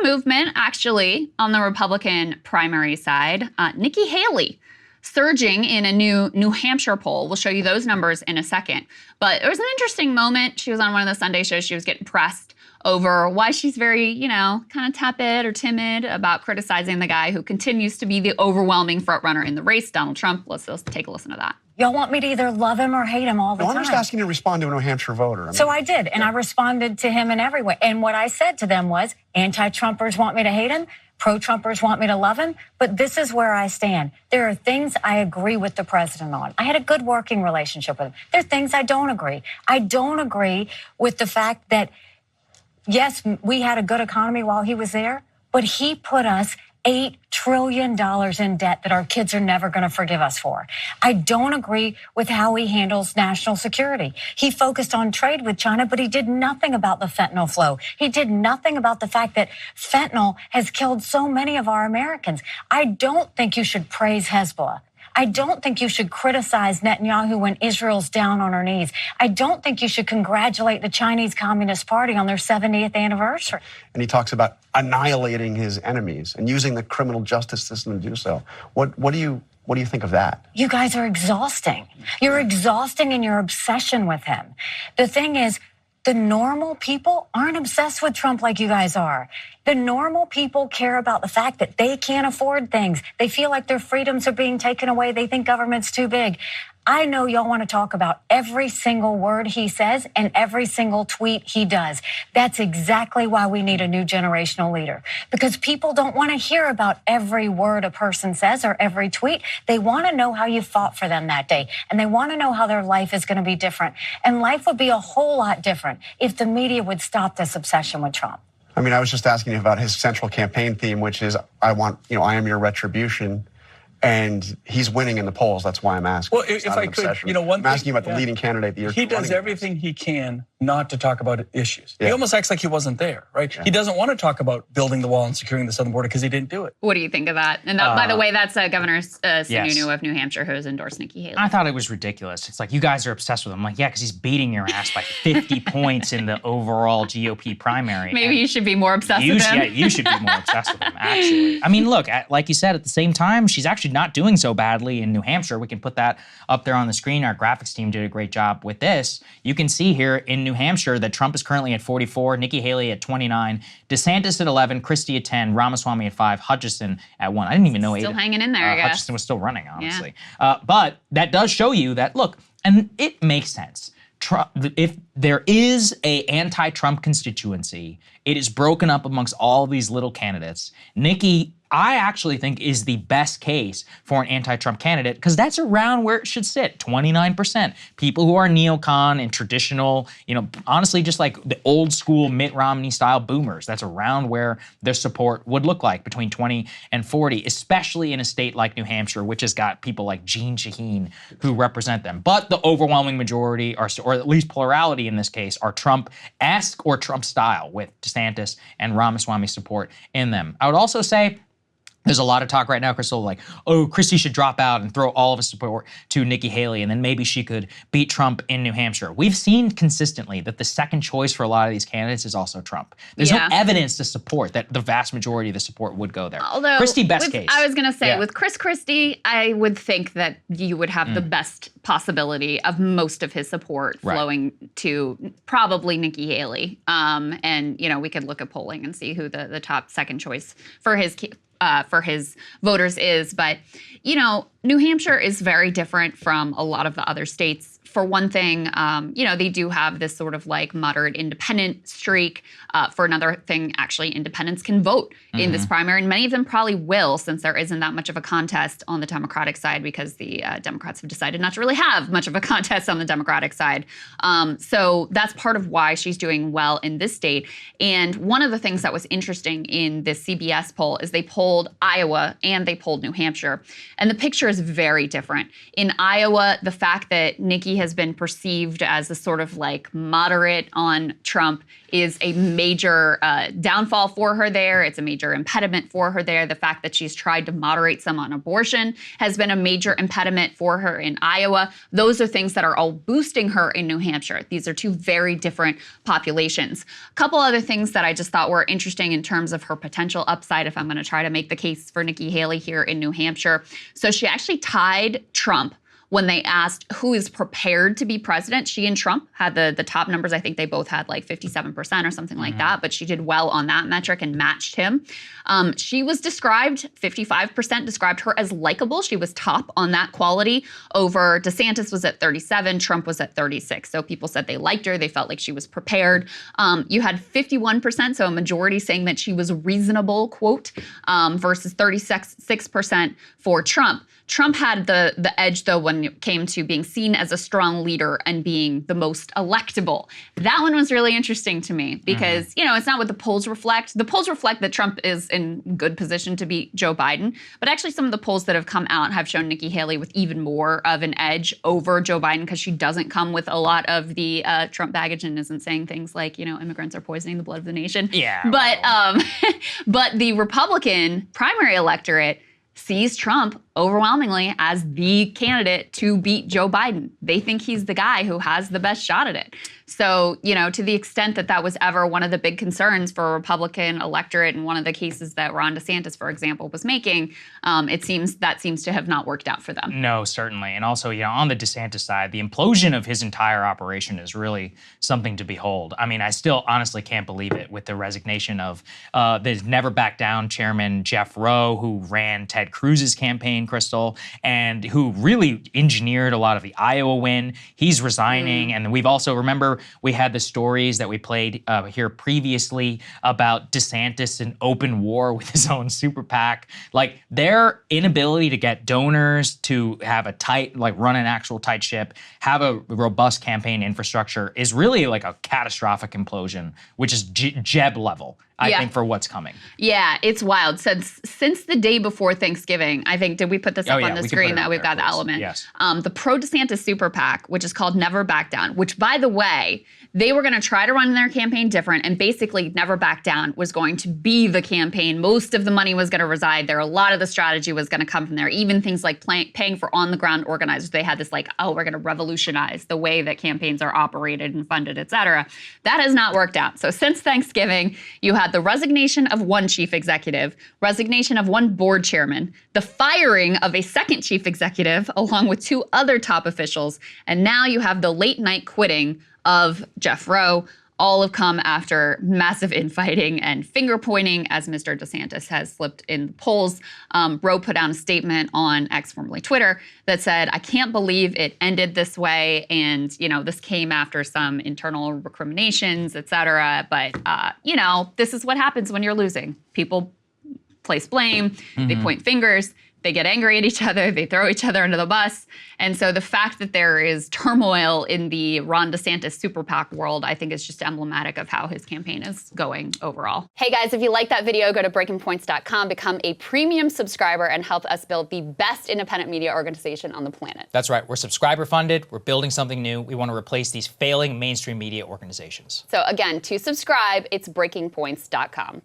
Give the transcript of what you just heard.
movement, actually, on the Republican primary side. Nikki Haley surging in a new New Hampshire poll. We'll show you those numbers in a second. But it was an interesting moment. She was on one of the Sunday shows. She was getting pressed over why she's very, kind of tepid or timid about criticizing the guy who continues to be the overwhelming frontrunner in the race, Donald Trump. Let's take a listen to that. Y'all want me to either love him or hate him all the time. I'm just asking you to respond to a New Hampshire voter. So I did, and I responded to him in every way. And what I said to them was, anti-Trumpers want me to hate him, pro-Trumpers want me to love him, but this is where I stand. There are things I agree with the president on. I had a good working relationship with him. There are things I don't agree. I don't agree with the fact that, yes, we had a good economy while he was there, but he put us $8 trillion in debt that our kids are never going to forgive us for. I don't agree with how he handles national security. He focused on trade with China, but he did nothing about the fentanyl flow. He did nothing about the fact that fentanyl has killed so many of our Americans. I don't think you should praise Hezbollah. I don't think you should criticize Netanyahu when Israel's down on her knees. I don't think you should congratulate the Chinese Communist Party on their 70th anniversary. And he talks about annihilating his enemies and using the criminal justice system to do so. What do you think of that? You guys are exhausting. You're exhausting in your obsession with him. The thing is, the normal people aren't obsessed with Trump like you guys are. The normal people care about the fact that they can't afford things. They feel like their freedoms are being taken away. They think government's too big. I know y'all want to talk about every single word he says and every single tweet he does. That's exactly why we need a new generational leader, because people don't want to hear about every word a person says or every tweet. They want to know how you fought for them that day, and they want to know how their life is going to be different. And life would be a whole lot different if the media would stop this obsession with Trump. I mean, I was just asking you about his central campaign theme, which is, I am your retribution. And he's winning in the polls. That's why I'm asking. Well, if I could, I'm asking you about the leading candidate that you're He does everything he can not to talk about issues. Yeah. He almost acts like he wasn't there, right? Yeah. He doesn't want to talk about building the wall and securing the southern border because he didn't do it. What do you think of that? And that, by the way, that's Governor Sununu of New Hampshire who has endorsed Nikki Haley. I thought it was ridiculous. It's like, you guys are obsessed with him. I'm like, yeah, because he's beating your ass by 50 points in the overall GOP primary. Maybe you should be more obsessed with him. Yeah, you should be more obsessed with him, actually. I mean, look, like you said, at the same time, she's actually not doing so badly in New Hampshire. We can put that up there on the screen. Our graphics team did a great job with this. You can see here in New Hampshire that Trump is currently at 44, Nikki Haley at 29, DeSantis at 11, Christie at 10, Ramaswamy at 5, Hutchison at 1. I didn't even know still hanging in there, I guess. Hutchison was still running, honestly. Yeah. But that does show you that, look, and it makes sense. Trump, if there is a anti-Trump constituency, it is broken up amongst all these little candidates. Nikki, I actually think, is the best case for an anti-Trump candidate because that's around where it should sit, 29%. People who are neocon and traditional, honestly, just like the old school Mitt Romney style boomers, that's around where their support would look like, between 20 and 40, especially in a state like New Hampshire, which has got people like Jeanne Shaheen who represent them. But the overwhelming majority, or at least plurality in this case, are Trump-esque or Trump style with DeSantis and Ramaswamy support in them. I would also say, there's a lot of talk right now, Krystal, like, oh, Christie should drop out and throw all of his support to Nikki Haley, and then maybe she could beat Trump in New Hampshire. We've seen consistently that the second choice for a lot of these candidates is also Trump. There's no evidence to support that the vast majority of the support would go there. Although, Christie, best case. I was going to say, with Chris Christie, I would think that you would have the best possibility of most of his support flowing to probably Nikki Haley. And, we could look at polling and see who the top second choice for his voters is. But, New Hampshire is very different from a lot of the other states. For one thing, they do have this sort of like moderate independent streak. For another thing, actually, independents can vote in this primary, and many of them probably will, since there isn't that much of a contest on the Democratic side because the Democrats have decided not to really have much of a contest on the Democratic side. So that's part of why she's doing well in this state. And one of the things that was interesting in this CBS poll is they polled Iowa and they polled New Hampshire, and the picture is very different. In Iowa, the fact that Nikki has been perceived as a sort of like moderate on Trump is a major downfall for her there. It's a major impediment for her there. The fact that she's tried to moderate some on abortion has been a major impediment for her in Iowa. Those are things that are all boosting her in New Hampshire. These are two very different populations. A couple other things that I just thought were interesting in terms of her potential upside if I'm going to try to make the case for Nikki Haley here in New Hampshire. So she actually tied Trump when they asked who is prepared to be president. She and Trump had the top numbers. I think they both had like 57% or something like that, but she did well on that metric and matched him. She was described, 55% described her as likable. She was top on that quality over DeSantis was at 37, Trump was at 36. So people said they liked her, they felt like she was prepared. You had 51%, so a majority saying that she was reasonable, quote, versus 36% for Trump. Trump had the edge, though, when it came to being seen as a strong leader and being the most electable. That one was really interesting to me because, you know, it's not what the polls reflect. The polls reflect that Trump is in good position to beat Joe Biden, but actually some of the polls that have come out have shown Nikki Haley with even more of an edge over Joe Biden because she doesn't come with a lot of the Trump baggage and isn't saying things like, you know, immigrants are poisoning the blood of the nation. Yeah. But, but the Republican primary electorate sees Trump overwhelmingly as the candidate to beat Joe Biden. They think he's the guy who has the best shot at it. So, you know, to the extent that that was ever one of the big concerns for a Republican electorate and one of the cases that Ron DeSantis, for example, was making, it seems to have not worked out for them. No, certainly. And also, you know, on the DeSantis side, the implosion of his entire operation is really something to behold. I mean, I still honestly can't believe it with the resignation of the Never Back Down chairman, Jeff Rowe, who ran Ted Cruz's campaign, Krystal, and who really engineered a lot of the Iowa win. He's resigning. And we've also, remember, we had the stories that we played here previously about DeSantis in open war with his own super PAC. Like, their inability to get donors to have a tight, like run an actual tight ship, have a robust campaign infrastructure is really like a catastrophic implosion, which is Jeb level. I think, for what's coming. Yeah, it's wild. Since the day before Thanksgiving, I think, did we put this up on the screen that we've got the element? Yes. The pro-DeSantis super PAC, which is called Never Back Down, which, by the way, they were going to try to run their campaign different, and basically Never Back Down was going to be the campaign. Most of the money was going to reside there. A lot of the strategy was going to come from there. Even things like paying for on-the-ground organizers. They had this like, oh, we're going to revolutionize the way that campaigns are operated and funded, et cetera. That has not worked out. So since Thanksgiving, you had the resignation of one chief executive, resignation of one board chairman, the firing of a second chief executive, along with two other top officials, and now you have the late night quitting of Jeff Rowe. All have come after massive infighting and finger pointing as Mr. DeSantis has slipped in the polls. Rowe put out a statement on X, formerly Twitter, that said, I can't believe it ended this way. And, you know, this came after some internal recriminations, et cetera. But, you know, this is what happens when you're losing. People place blame, they point fingers, they get angry at each other, they throw each other under the bus. And so the fact that there is turmoil in the Ron DeSantis super PAC world, I think is just emblematic of how his campaign is going overall. Hey guys, if you like that video, go to breakingpoints.com, become a premium subscriber, and help us build the best independent media organization on the planet. That's right. We're subscriber funded. We're building something new. We want to replace these failing mainstream media organizations. So again, to subscribe, it's breakingpoints.com.